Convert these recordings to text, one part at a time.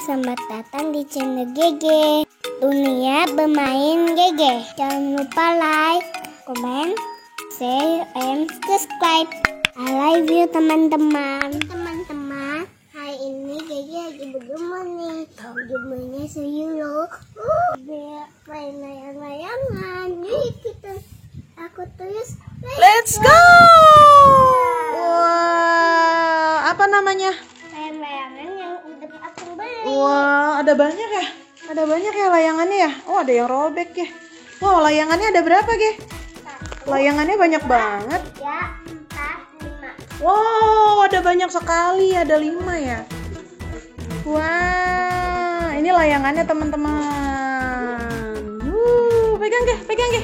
selamat datang di channel GG Dunia Bermain GG. Jangan lupa like, comment, share, and subscribe. I love you teman-teman. Teman-teman, hari ini GG lagi berjemur nih. Jemurnya seru loh. Biar main layang-layangan. Jadi aku tulis. Let's go! Wah, apa namanya? Layang-layangan yang udah aku beli. Wah, ada banyak ya? Ada banyak ya layangannya ya? Oh, ada yang robek ya? Wow, layangannya ada berapa, Ge? Layangannya banyak banget. 3, 4, 5. Wow, ada banyak sekali. Ada 5 ya? Wah, ini layangannya teman-teman. Pegang, Ge, pegang, Ge.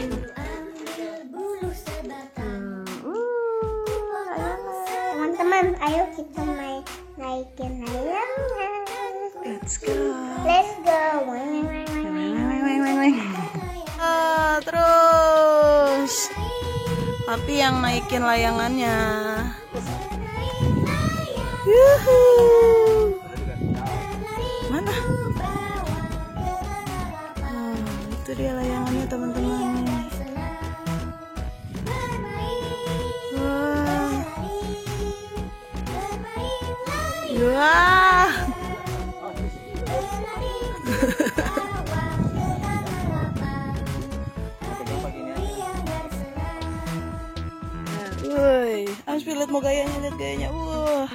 Teman-teman, ayo kita naikin layangan. Let's go. Let's go. Terus tapi yang naikin layangannya. Yuhu. Mana? Itu dia layangannya teman-teman. Wah. Woi, Aspi lihat mau gayanya, lihat gayanya. Wah.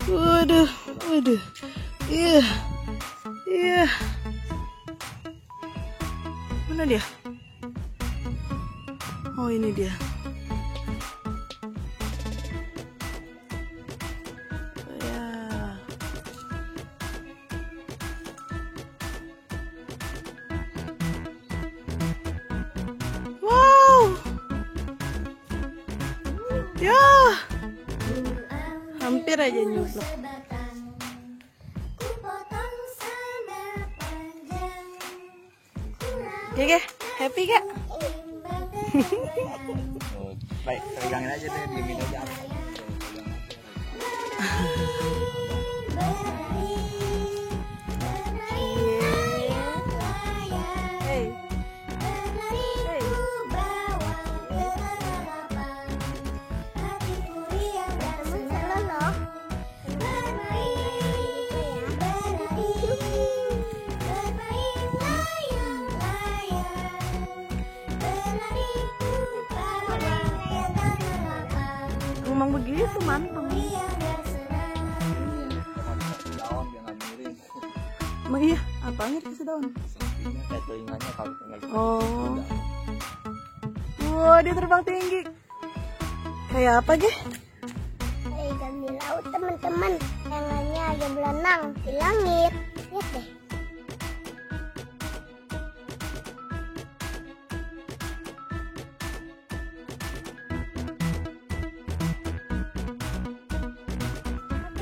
Waduh, waduh. Iya. Iya. Mana dia? Oh, ini dia. Ya, hampir aja nyublok. Oke, happy gak? Baik, pegangin aja deh, diemin aja. Emang begitu mantap. Daun dia nggak miring. Emang iya, apanya dikasih daun? Telinganya kalau tinggal. Oh. Wah, dia terbang tinggi. Kayak apa, Ge? Ikan di laut teman-teman. Tangannya ada berenang di langit. Lihat deh.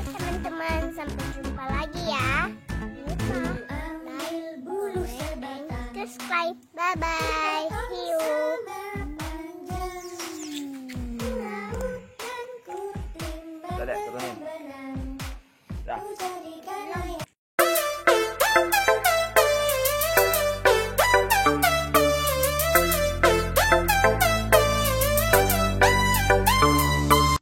Teman-teman, sampai jumpa lagi ya. Jangan lupa like, subscribe. Bye bye. See you. Udah deh, turunin. Dah.